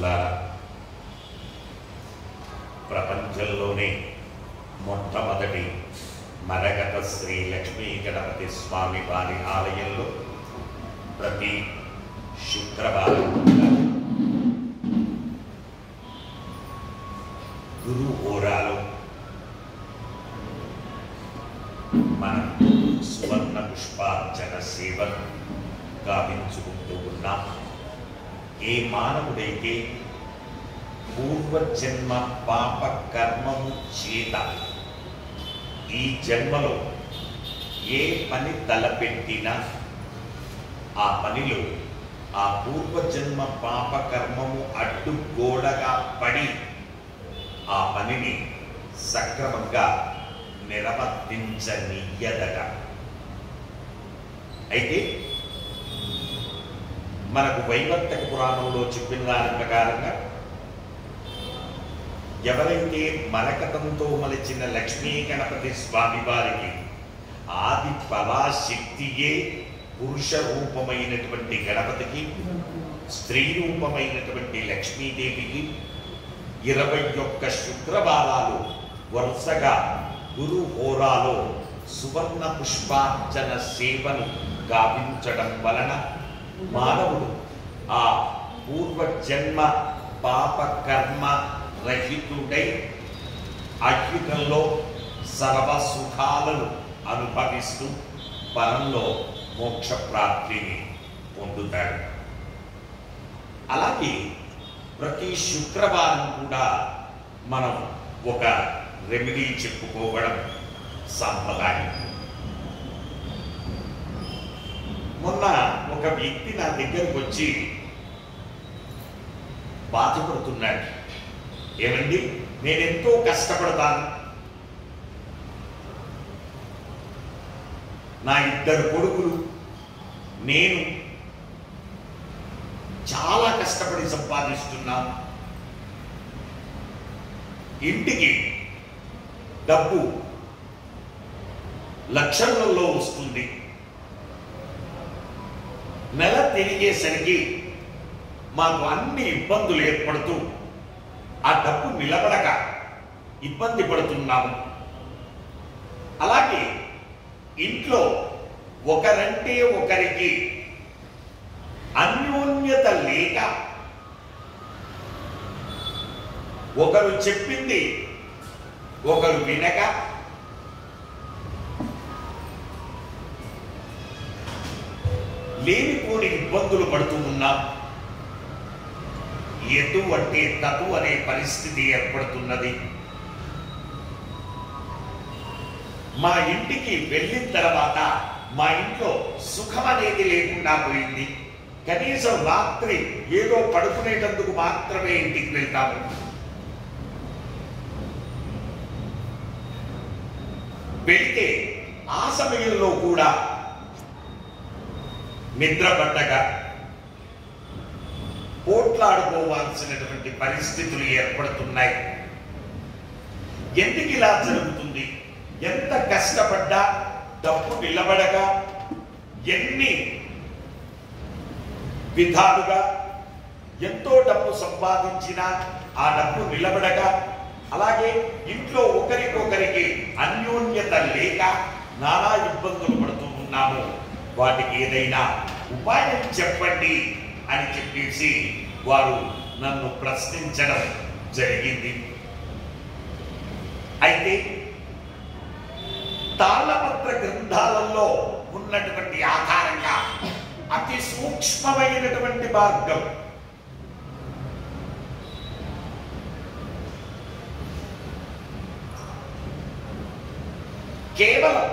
బంధువులారా, ప్రపంచంలోనే మొట్టమొదటి మరగత శ్రీ లక్ష్మీ గణపతి స్వామి వారి ఆలయంలో ప్రతి శుక్రవారం గురు హోరాలో మనం సువర్ణ పుష్పార్చన సేవను గావించుకుంటూ ఉన్నాం. ఏ మానవుడైతే పూర్వజన్మ పాప కర్మము చేత ఈ జన్మలో ఏ పని తలపెట్టినా ఆ పనిలో ఆ పూర్వజన్మ పాప కర్మము అడ్డుగోడగా పడి ఆ పనిని సక్రమంగా నిర్వర్తించనీయదట. అయితే మనకు వైవర్తక పురాణంలో చెప్పిన దాని ప్రకారంగా ఎవరైతే మరకతంతో మలిచిన లక్ష్మీ గణపతి స్వామి వారికి ఆది పరాశక్తియే పురుష రూపమైనటువంటి గణపతికి, స్త్రీ రూపమైనటువంటి లక్ష్మీదేవికి 21 శుక్రవారాలు వరుసగా గురు హోరాలో సువర్ణ పుష్పార్చన సేవను గావించడం వలన మానవుడు ఆ పూర్వజన్మ పాప కర్మ రహితుడై అయుగంలో సర్వ సుఖాలను అనుభవిస్తూ పరంలో మోక్ష ప్రాప్తిని పొందుతాడు. అలాగే ప్రతి శుక్రవారం కూడా మనం ఒక రెమెడీ చెప్పుకోవడం సంప్రదాయం. మొన్న ఒక వ్యక్తి నా దగ్గరకు వచ్చి బాధపడుతున్నాడు. ఏమండి, నేనెంతో కష్టపడతాను, నా 2 కొడుకులు, నేను చాలా కష్టపడి సంపాదిస్తున్నాను, ఇంటికి డబ్బు లక్షలలో వస్తుంది, నెల తిరిగేసరికి మాకు అన్ని ఇబ్బందులు ఏర్పడుతూ ఆ డబ్బు నిలబడక ఇబ్బంది పడుతున్నాము. అలాగే ఇంట్లో ఒకరంటే ఒకరికి అన్యోన్యత లేక ఒకరు చెప్పింది ఒకరు వినక లేనిపోని ఇబ్బందులు పడుతూ ఉన్నాం. ఎటు అంటే తటు అనే పరిస్థితి ఏర్పడుతున్నది. మా ఇంటికి వెళ్ళిన తర్వాత మా ఇంట్లో సుఖం అనేది లేకుండా పోయింది. కనీసం రాత్రి ఏదో పడుకునేటందుకు మాత్రమే ఇంటికి వెళ్తాము. వెళితే ఆ సమయంలో కూడా నిద్ర పట్టగా పోట్లాడుకోవాల్సినటువంటి పరిస్థితులు ఏర్పడుతున్నాయి. ఎందుకు ఇలా జరుగుతుంది? ఎంత కష్టపడ్డా డబ్బు నిలబడగా, ఎన్ని విధాలుగా ఎంతో డబ్బు సంపాదించినా ఆ డబ్బు నిలబడగా, అలాగే ఇంట్లో ఒకరికొకరికి అన్యోన్యత లేక నానా ఇబ్బందులు పడుతూ ఉన్నాము. వాటికి ఏదైనా ఉపాయం చెప్పండి అని చెప్పేసి వారు నన్ను ప్రశ్నించడం జరిగింది. అయితే తాళపత్ర గ్రంథాలలో ఉన్నటువంటి ఆధారంగా అతి సూక్ష్మమైనటువంటి మార్గం కేవలం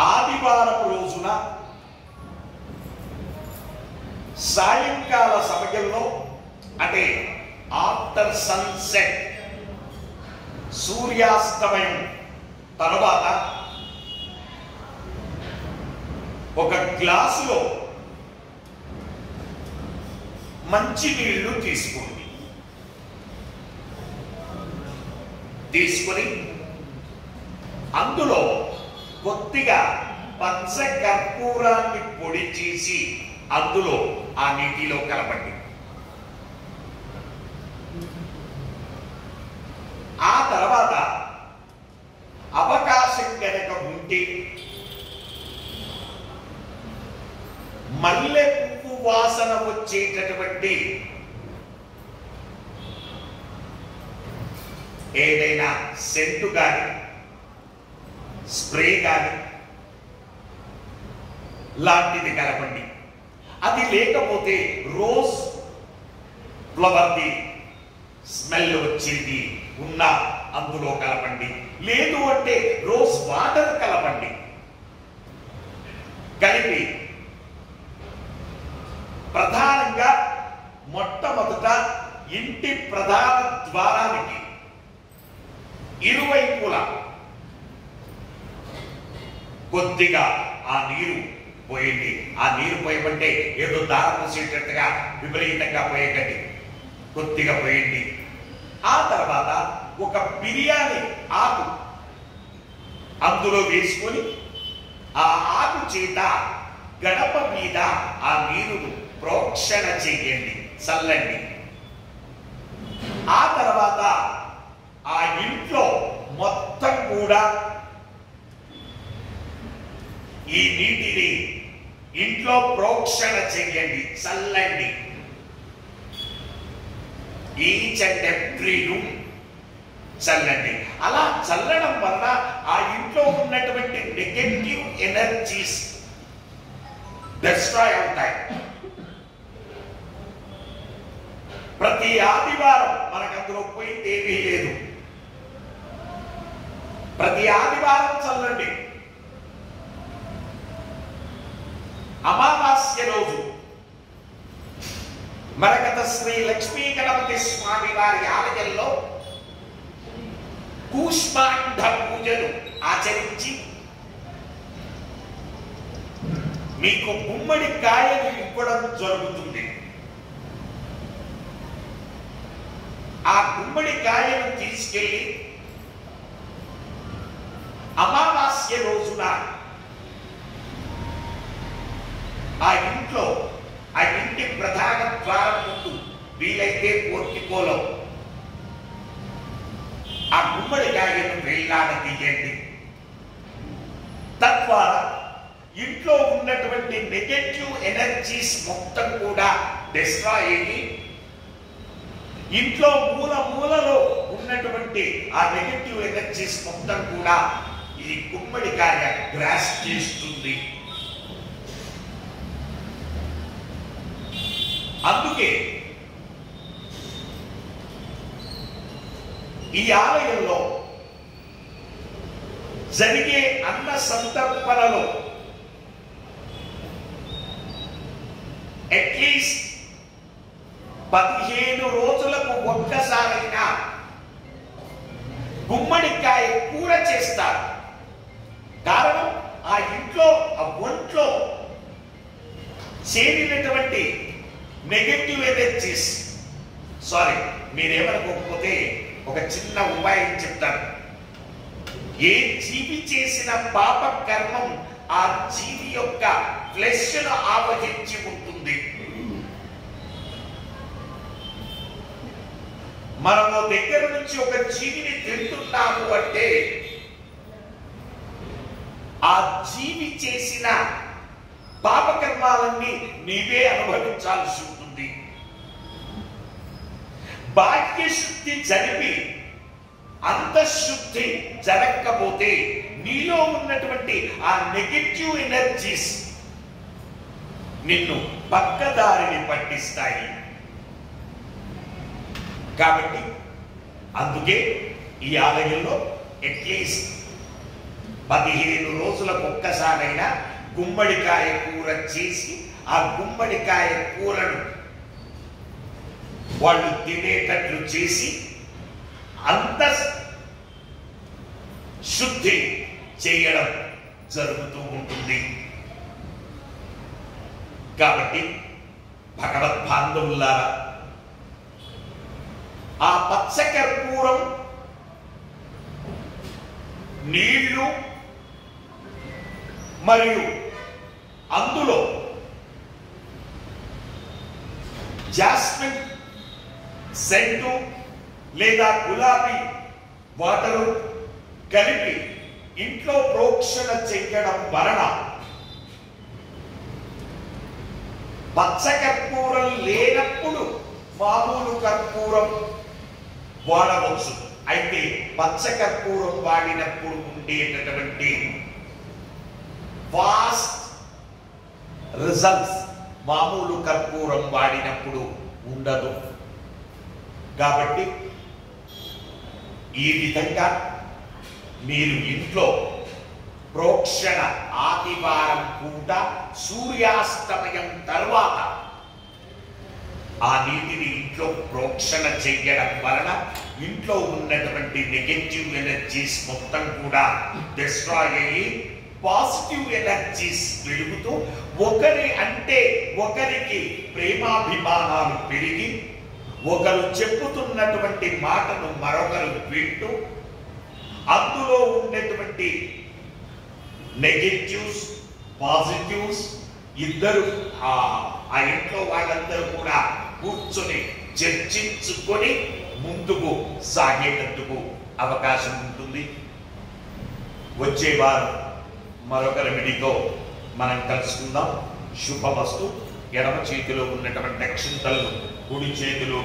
ఆదివారం రోజున సాయంకాల సమయంలో, అంటే ఆఫ్టర్ సన్సెట్, సూర్యాస్తమయం తర్వాత ఒక గ్లాసులో మంచినీళ్లు తీసుకోండి. తీసుకొని అందులో కొద్దిగా పచ్చ కర్పూరాన్ని పొడి చేసి అందులో ఆ నీటిలో కలపండి. ఆ తర్వాత అవకాశం కనుక ఉంటే మల్లె పువ్వు వాసన వచ్చేటటువంటి ఏదైనా సెంటు కానీ స్ప్రే కానీ లాంటిది కలపండి. అది లేకపోతే రోజ్ ఫ్లవర్ది స్మెల్ వచ్చేది ఉన్న అందులో కలపండి. లేదు అంటే రోజ్ వాటర్ కలపండి. కలిపి ప్రధానంగా మొట్టమొదట ఇంటి ప్రధాన ద్వారానికి ఇరువైపులా కొద్దిగా ఆ నీరు పోయండి. ఆ నీరు పోయమంటే ఏదో దారం పోసేటట్టుగా విపరీతంగా పోయకండి, కొద్దిగా పోయండి. ఆ తర్వాత ఒక బిర్యానీ ఆకు అందులో వేసుకొని ఆ ఆకు చేత గడప మీద ఆ నీరును ప్రోక్షణ చేయండి, చల్లండి. ఆ తర్వాత ఆ ఇంట్లో మొత్తం కూడా ఈ నీటిని ఇంట్లో ప్రోక్షణ చేయండి, చల్లండి. ఈచ్ అండ్ ఎవ్రీ రూమ్ చల్లండి. అలా చల్లడం వల్ల ఆ ఇంట్లో ఉన్నటువంటి నెగటివ్ ఎనర్జీస్ డిస్ట్రాయ్ అవుతాయి. ప్రతి ఆదివారం మనకు అందులో పోయింది ఏమీ లేదు. ప్రతి ఆదివారం చల్లండి. అమావాస్య రోజు మరకత శ్రీ లక్ష్మీ గణపతి స్వామి వారి ఆలయంలో కూష్మాండ పూజలు ఆచరించి మీకు గుమ్మడికాయలు ఇవ్వడం జరుగుతుంది. ఆ గుమ్మడికాయను తీసుకెళ్లి అమావాస్య రోజున ఆ ఇంట్లో ఆ ఇంటి ప్రధాన ద్వారం ముందు వీలైతే పోర్టికోలో ఆ గుమ్మడికాయను వేలాడదీయండి. తద్వారా ఇంట్లో ఉన్నటువంటి నెగటివ్ ఎనర్జీస్ మొత్తం కూడా డిస్ట్రాయ్ అయ్యి ఇంట్లో మూల మూలలో ఉన్నటువంటి ఆ నెగటివ్ ఎనర్జీస్ మొత్తం కూడా ఈ గుమ్మడికాయ గ్రాస్ చేస్తుంది. అందుకే ఈ ఆలయంలో జరిగే అన్న సంతర్పణలో అట్లీస్ట్ 15 రోజులకు ఒక్కసారైనా గుమ్మడికాయ కూర చేస్తారు. కారణం ఆ ఇంట్లో ఆ ఒంట్లో చేరినటువంటి నెగటివ్ ఎనర్జీస్. సారీ, మీరేమనుకోకపోతే ఒక చిన్న ఉపాయం చెప్తాను. ఏ జీవి చేసిన పాప కర్మం ఆ జీవి యొక్క ఫ్లెష్ ను ఆవహించి ఉంటుంది. మనము దగ్గర నుంచి ఒక జీవిని తింటున్నాము అంటే ఆ జీవి చేసిన పాపకర్మాలన్నీ నీవే అనుభవించాల్సి ఉంటుంది. బాహ్య శుద్ధి జరిపి అంతఃశుద్ధి జరగకపోతే నీలో ఉన్నటువంటి ఆ నెగటివ్ ఎనర్జీస్ నిన్ను పక్కదారిని పట్టిస్తాయి. కాబట్టి అందుకే ఈ ఆలయంలో అట్లీస్ట్ 15 రోజులకు ఒక్కసారైనా గుమ్మడికాయ కూర చేసి ఆ గుమ్మడికాయ కూరను వాళ్ళు తినేటట్లు చేసి అంత శుద్ధి చేయడం జరుగుతూ ఉంటుంది. కాబట్టి భగవద్బాంధవులారా, ఆ పచ్చ కర్పూరం నీళ్లు మరియు అందులో జాస్మిన్ సెంటు లేదా గులాబీ వాటరు కలిపి ఇంట్లో ప్రోక్షణ చేయడం వలన పచ్చ కర్పూరం లేనప్పుడు మామూలు కర్పూరం వాడవచ్చు. అయితే పచ్చ కర్పూరం వాడినప్పుడు ఉండేటటువంటి ఫాస్ట్ రిజల్ట్స్ మామూలు కర్పూరం వాడినప్పుడు ఉండదు. కాబట్టి ఈ విధంగా మీరు ఇంట్లో ప్రోక్షణ ఆదివారం పూట సూర్యాస్తమయం తర్వాత ఆ నీటిని ఇంట్లో ప్రోక్షణ చెయ్యడం వలన ఇంట్లో ఉన్నటువంటి నెగటివ్ ఎనర్జీస్ మొత్తం కూడా డిస్ట్రాయ్ అయ్యి పాజిటివ్ ఎనర్జీస్ వెలుగుతూ ఒకరికి ప్రేమాభిమానాలు పెరిగి ఒకరు చెప్పుతున్నటువంటి మాటను మరొకరు వింటూ అందులో ఉన్నటువంటి నెగటివ్స్ పాజిటివ్స్ ఇద్దరు ఆ ఇంట్లో వాళ్ళందరూ కూడా కూర్చొని చర్చించుకొని ముందుకు సాగేటందుకు అవకాశం ఉంటుంది. వచ్చే వారం మరొక రెమెడీతో మనం కలుసుకుందాం. శుభమస్తు. ఎడమ చేతిలో ఉన్నటువంటి అక్షింతలను కుడి చేతిలో